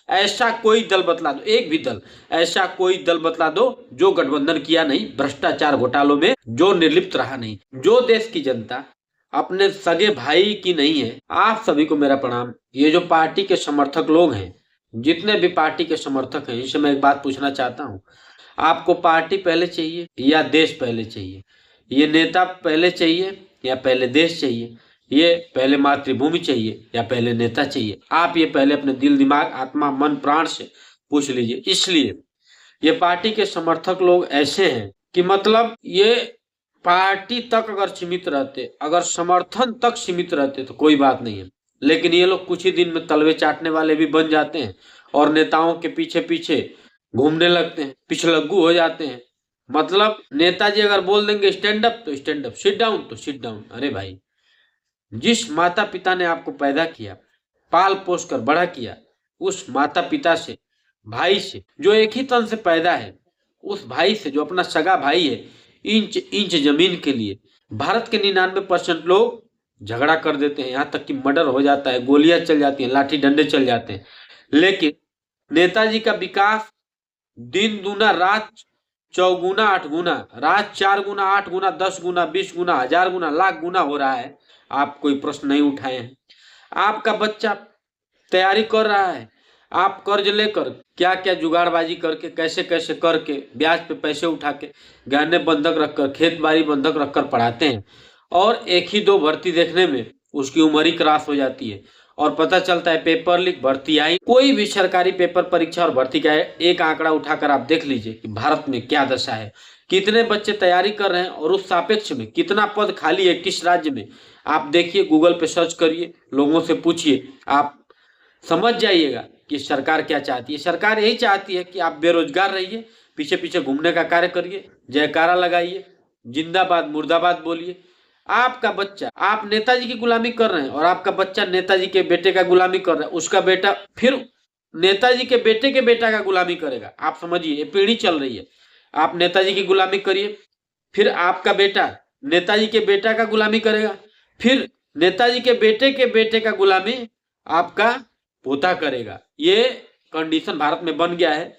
ऐसा कोई दल बतला दो, एक भी दल, ऐसा कोई दल बतला दो जो गठबंधन किया नहीं, भ्रष्टाचार घोटालों में जो निर्लिप्त रहा नहीं, जो देश की जनता अपने सगे भाई की नहीं है। आप सभी को मेरा प्रणाम। ये जो पार्टी के समर्थक लोग हैं, जितने भी पार्टी के समर्थक हैं, इनसे मैं एक बात पूछना चाहता हूँ, आपको पार्टी पहले चाहिए या देश पहले चाहिए? ये नेता पहले चाहिए या पहले देश चाहिए? ये पहले मातृभूमि चाहिए या पहले नेता चाहिए? आप ये पहले अपने दिल, दिमाग, आत्मा, मन, प्राण से पूछ लीजिए। इसलिए ये पार्टी के समर्थक लोग ऐसे हैं कि मतलब ये पार्टी तक अगर सीमित रहते, अगर समर्थन तक सीमित रहते तो कोई बात नहीं है, लेकिन ये लोग कुछ ही दिन में तलवे चाटने वाले भी बन जाते हैं और नेताओं के पीछे पीछे घूमने लगते हैं, पिछलग्गू हो जाते हैं। मतलब नेताजी अगर बोल देंगे स्टैंड अप तो स्टैंड अप, सिट डाउन तो सिट डाउन। अरे भाई, जिस माता पिता ने आपको पैदा किया, पाल पोस कर बड़ा किया, उस माता पिता से, भाई से, जो एक ही तन से पैदा है, उस भाई से, जो अपना सगा भाई है, इंच इंच जमीन के लिए भारत के 99% लोग झगड़ा कर देते हैं, यहाँ तक कि मर्डर हो जाता है, गोलियां चल जाती हैं, लाठी डंडे चल जाते हैं। लेकिन नेताजी का विकास दिन दूना रात चौगुना आठ गुना, रात 4 गुना 8 गुना 10 गुना 20 गुना 1000 गुना लाख गुना हो रहा है। आप कोई प्रश्न नहीं उठाए हैं। आपका बच्चा तैयारी कर रहा है, आप कर्ज लेकर क्या क्या जुगाड़बाजी करके, कैसे कैसे करके, ब्याज पे पैसे उठा के, गहने बंधक रखकर, खेत बाड़ी बंधक रखकर पढ़ाते हैं, और एक ही दो भर्ती देखने में उसकी उम्र ही क्रॉस हो जाती है और पता चलता है पेपर लीक, भर्ती आई। कोई भी सरकारी पेपर परीक्षा और भर्ती का एक आंकड़ा उठाकर आप देख लीजिए कि भारत में क्या दशा है, कितने बच्चे तैयारी कर रहे हैं और उस सापेक्ष में कितना पद खाली है किस राज्य में। आप देखिए, गूगल पे सर्च करिए, लोगों से पूछिए, आप समझ जाइएगा कि सरकार क्या चाहती है। सरकार यही चाहती है कि आप बेरोजगार रहिए, पीछे पीछे घूमने का कार्य करिए, जयकारा लगाइए, जिंदाबाद मुर्दाबाद बोलिए। आपका बच्चा, आप नेताजी की गुलामी कर रहे हैं और आपका बच्चा नेताजी के बेटे का गुलामी कर रहा है, उसका बेटा फिर नेताजी के बेटे के बेटा का गुलामी करेगा। आप समझिए, ये पीढ़ी चल रही है। आप नेताजी की गुलामी करिए, फिर आपका बेटा नेताजी के बेटा का गुलामी करेगा, फिर नेताजी के बेटे का गुलामी आपका पोता करेगा। ये कंडीशन भारत में बन गया है।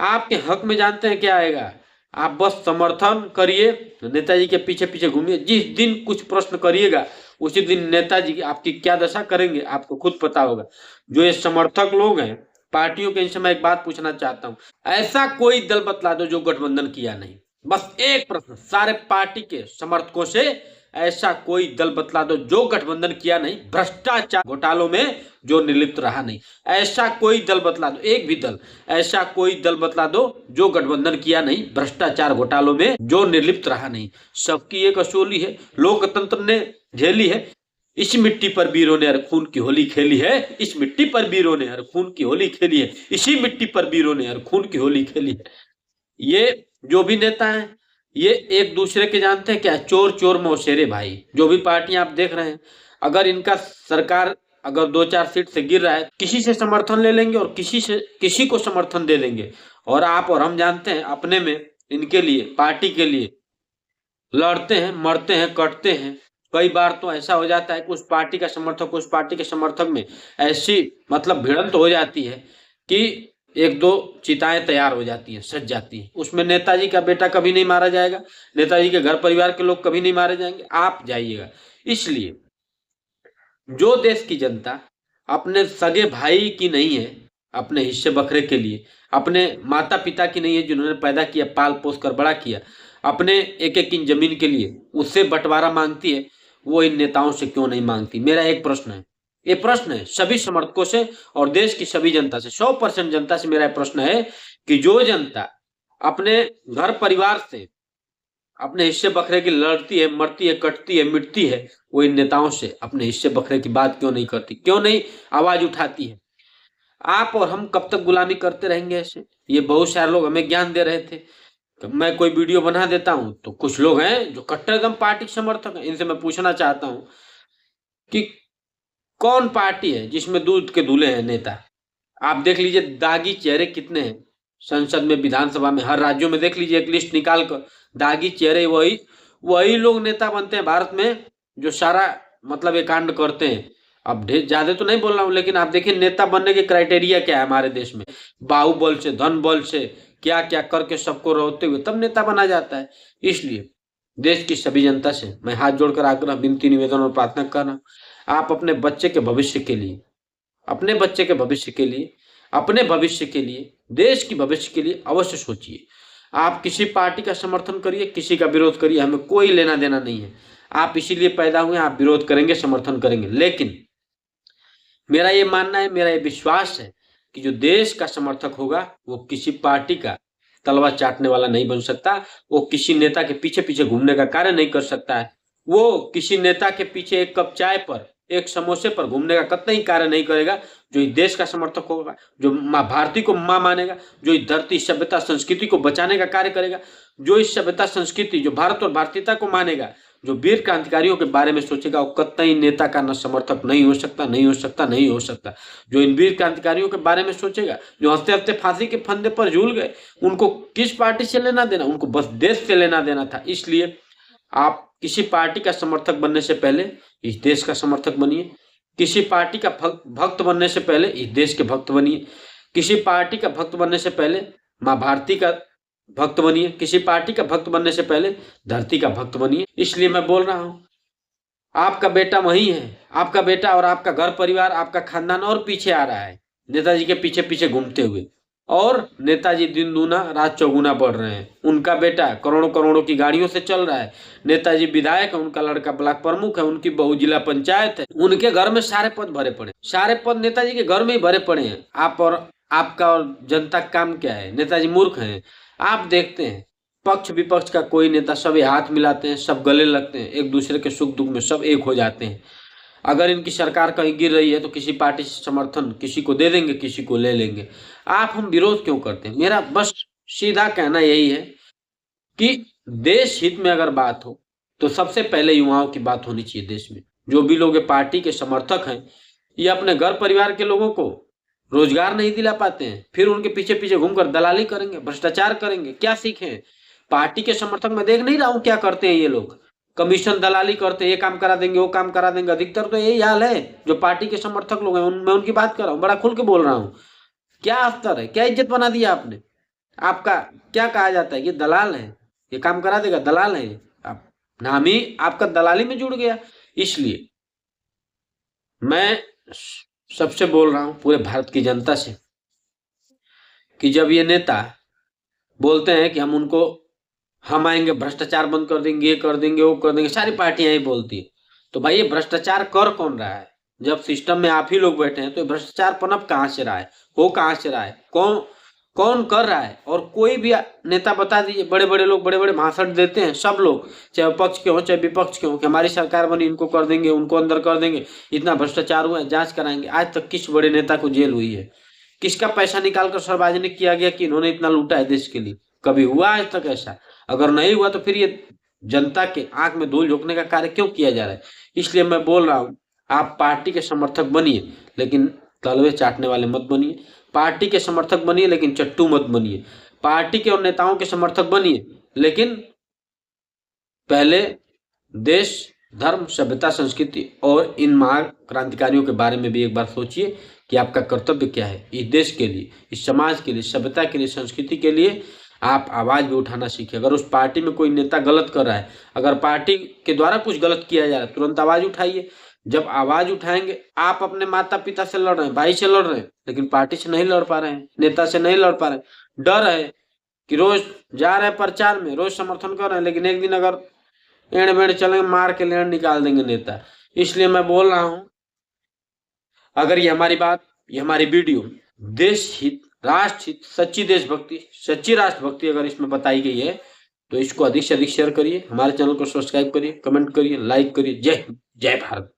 आपके हक में जानते हैं क्या आएगा? आप बस समर्थन करिए, नेताजी के पीछे पीछे घूमिए। जिस दिन कुछ प्रश्न करिएगा उसी दिन नेताजी आपकी क्या दशा करेंगे आपको खुद पता होगा। जो ये समर्थक लोग हैं पार्टियों के, इनसे मैं एक बात पूछना चाहता हूँ, ऐसा कोई दल बतला दो जो गठबंधन किया नहीं। बस एक प्रश्न सारे पार्टी के समर्थकों से, ऐसा कोई दल बतला दो जो गठबंधन किया नहीं, भ्रष्टाचार घोटालों में जो निर्लिप्त रहा नहीं। ऐसा कोई दल बतला दो, एक भी दल, ऐसा कोई दल बतला दो जो गठबंधन किया नहीं, भ्रष्टाचार घोटालों में जो निर्लिप्त रहा नहीं। सबकी एक असूली है, लोकतंत्र ने झेली है, इस मिट्टी पर वीरों ने हर खून की होली खेली है, इस मिट्टी पर वीरों ने हर खून की होली खेली है, इसी मिट्टी पर वीरों ने हर खून की होली खेली है। ये जो भी नेता हैं, ये एक दूसरे के जानते हैं क्या? चोर चोर मौसेरे भाई। जो भी पार्टियां आप देख रहे हैं, अगर इनका सरकार अगर 2-4 सीट से गिर रहा है, किसी से समर्थन ले लेंगे और किसी को समर्थन दे देंगे। और आप और हम जानते हैं, अपने में इनके लिए, पार्टी के लिए लड़ते हैं, मरते हैं, कटते हैं। कई बार तो ऐसा हो जाता है कि उस पार्टी का समर्थक उस पार्टी के समर्थक में ऐसी मतलब भिड़ंत हो जाती है कि एक दो चिताएं तैयार हो जाती हैं, सज जाती हैं। उसमें नेताजी का बेटा कभी नहीं मारा जाएगा, नेताजी के घर परिवार के लोग कभी नहीं मारे जाएंगे, आप जाइएगा। इसलिए जो देश की जनता अपने सगे भाई की नहीं है, अपने हिस्से बखरे के लिए, अपने माता पिता की नहीं है जिन्होंने पैदा किया, पाल पोस कर बड़ा किया, अपने एक एक इंच जमीन के लिए उससे बंटवारा मांगती है, वो इन नेताओं से क्यों नहीं मांगती? मेरा एक प्रश्न है, ये प्रश्न है सभी समर्थकों से और देश की सभी जनता से, 100% जनता से मेरा प्रश्न है कि जो जनता अपने घर परिवार से, अपने हिस्से बखरे की लड़ती है, मरती है, कटती है, मिटती है, वो इन नेताओं से अपने हिस्से बखरे की बात क्यों नहीं करती, क्यों नहीं आवाज उठाती है? आप और हम कब तक गुलामी करते रहेंगे ऐसे? ये बहुत सारे लोग हमें ज्ञान दे रहे थे। तो मैं कोई वीडियो बना देता हूं तो कुछ लोग हैं जो कट्टरदम पार्टी समर्थक हैं, इनसे मैं पूछना चाहता हूं कि कौन पार्टी है जिसमें दूध के दूल्हे हैं नेता? आप देख लीजिए दागी चेहरे कितने हैं संसद में, विधानसभा में, हर राज्यों में देख लीजिए, एक लिस्ट निकाल कर दागी चेहरे वही लोग नेता बनते हैं भारत में, जो सारा मतलब ये कांड करते हैं। अब ढेर ज्यादा तो नहीं बोल रहा हूँ, लेकिन आप देखिए नेता बनने के क्राइटेरिया क्या है हमारे देश में। बाहुबल से, धन बल से, क्या क्या करके सबको रोते हुए तब नेता बना जाता है। इसलिए देश की सभी जनता से मैं हाथ जोड़कर आग्रह, विनती, निवेदन और प्रार्थना कर रहा हूँ, आप अपने बच्चे के भविष्य के लिए, अपने बच्चे के भविष्य के लिए, अपने भविष्य के लिए, देश की भविष्य के लिए अवश्य सोचिए। आप किसी पार्टी का समर्थन करिए, किसी का विरोध करिए, हमें कोई लेना देना नहीं है। आप इसीलिए पैदा हुए, आप विरोध करेंगे, समर्थन करेंगे, लेकिन मेरा ये मानना है, मेरा ये विश्वास है कि जो देश का समर्थक होगा वो किसी पार्टी का तलवा चाटने वाला नहीं बन सकता। वो किसी नेता के पीछे पीछे घूमने का कार्य नहीं कर सकता है। वो किसी नेता के पीछे एक कप चाय पर, एक समोसे पर घूमने का कतई कार्य नहीं करेगा। जो इस देश का समर्थक होगा, जो माँ भारती को माँ मानेगा, जो इस धरती, सभ्यता, संस्कृति को बचाने का कार्य करेगा, जो इस सभ्यता, संस्कृति, जो भारत और भारतीयता को मानेगा, जो वीर क्रांतिकारियों के बारे में सोचेगा, वो कतई नेता का न समर्थक नहीं हो सकता, नहीं हो सकता, नहीं हो सकता। जो इन वीर क्रांतिकारियों के बारे में सोचेगा, जो हंसते हंसते फांसी के फंदे पर झूल गए, उनको किस पार्टी से लेना देना, उनको बस देश से लेना देना था। इसलिए आप किसी पार्टी का समर्थक बनने से पहले इस देश का समर्थक बनिए। किसी पार्टी का भक्त बनने से पहले इस देश के भक्त बनिए। किसी पार्टी का भक्त बनने से पहले माँ भारती का भक्त बनिए। किसी पार्टी का भक्त बनने से पहले धरती का भक्त बनिए। इसलिए मैं बोल रहा हूं, आपका बेटा वही है, आपका बेटा और आपका घर परिवार, आपका खानदान और पीछे आ रहा है नेताजी के पीछे पीछे घूमते हुए, और नेताजी दिन दूना रात चौगुना बढ़ रहे हैं। उनका बेटा करोड़ों करोड़ों की गाड़ियों से चल रहा है। नेताजी विधायक है, उनका लड़का ब्लॉक प्रमुख है, उनकी बहू जिला पंचायत है, उनके घर में सारे पद भरे पड़े, सारे पद नेताजी के घर में ही भरे पड़े हैं। आप और आपका और जनता का काम क्या है? नेताजी मूर्ख हैं। आप देखते हैं पक्ष विपक्ष का कोई नेता, सब हाथ मिलाते हैं, सब गले लगते हैं, एक दूसरे के सुख दुख में सब एक हो जाते हैं। अगर इनकी सरकार कहीं गिर रही है तो किसी पार्टी से समर्थन किसी को दे देंगे, किसी को ले लेंगे। आप हम विरोध क्यों करते हैं? मेरा बस सीधा कहना यही है कि देश हित में अगर बात हो तो सबसे पहले युवाओं की बात होनी चाहिए देश में। जो भी लोग पार्टी के समर्थक हैं, ये अपने घर परिवार के लोगों को रोजगार नहीं दिला पाते हैं, फिर उनके पीछे पीछे घूमकर दलाली करेंगे, भ्रष्टाचार करेंगे, क्या सीखें? पार्टी के समर्थक मैं देख नहीं रहा हूं क्या करते हैं ये लोग। कमीशन दलाली करते हैं, ये काम करा देंगे, वो काम करा देंगे। अधिकतर तो यही हाल है जो पार्टी के समर्थक लोग हैं। मैं उनकी बात कर रहा हूँ, बड़ा खुल के बोल रहा हूँ। क्या स्तर है, क्या इज्जत बना दिया आपने? आपका क्या कहा जाता है? ये दलाल है, ये काम करा देगा, दलाल है। आप नाम ही आपका दलाली में जुड़ गया। इसलिए मैं सबसे बोल रहा हूं, पूरे भारत की जनता से, कि जब ये नेता बोलते हैं कि हम आएंगे, भ्रष्टाचार बंद कर देंगे, ये कर देंगे, वो कर देंगे, सारी पार्टियां ही बोलती है, तो भाई ये भ्रष्टाचार कर कौन रहा है? जब सिस्टम में आप ही लोग बैठे हैं तो भ्रष्टाचार पनप कहां से रहा है, हो कहां से रहा है, कौन कौन कर रहा है? और कोई भी नेता बता दीजिए। बड़े बड़े लोग बड़े बड़े भाषण देते हैं, सब लोग, चाहे पक्ष के हो चाहे विपक्ष के हो, कि हमारी सरकार बनी, इनको कर देंगे, उनको अंदर कर देंगे, इतना भ्रष्टाचार हुआ है, जांच कराएंगे। आज तक किस बड़े नेता को जेल हुई है? किसका पैसा निकालकर सार्वजनिक किया गया कि इन्होंने इतना लूटा है देश के लिए? कभी हुआ आज तक ऐसा? अगर नहीं हुआ तो फिर ये जनता के आंख में धूल झोंकने का कार्य क्यों किया जा रहा है? इसलिए मैं बोल रहा हूं, आप पार्टी के समर्थक बनिए, लेकिन तलवे चाटने वाले मत बनिए। पार्टी के समर्थक बनिए, लेकिन चट्टू मत बनिए। पार्टी के और नेताओं के समर्थक बनिए, लेकिन पहले देश, धर्म, सभ्यता, संस्कृति और इन महान क्रांतिकारियों के बारे में भी एक बार सोचिए कि आपका कर्तव्य क्या है इस देश के लिए, इस समाज के लिए, सभ्यता के लिए, संस्कृति के लिए। आप आवाज भी उठाना सीखिए। अगर उस पार्टी में कोई नेता गलत कर रहा है, अगर पार्टी के द्वारा कुछ गलत किया जा रहा है, तुरंत आवाज उठाइए। जब आवाज उठाएंगे, आप अपने माता पिता से लड़ रहे हैं, भाई से लड़ रहे हैं, लेकिन पार्टी से नहीं लड़ पा रहे हैं, नेता से नहीं लड़ पा रहे हैं। डर है कि रोज जा रहे हैं प्रचार में, रोज समर्थन कर रहे हैं, लेकिन एक दिन अगर एड़ बेड़ चलेंगे, मार के लेड़ निकाल देंगे नेता। इसलिए मैं बोल रहा हूं, अगर ये हमारी बात, ये हमारी वीडियो देश हित, राष्ट्र हित, सच्ची देशभक्ति, सच्ची राष्ट्रभक्ति अगर इसमें बताई गई है, तो इसको अधिक से अधिक शेयर करिए, हमारे चैनल को सब्सक्राइब करिए, कमेंट करिए, लाइक करिए। जय हिंद, जय भारत।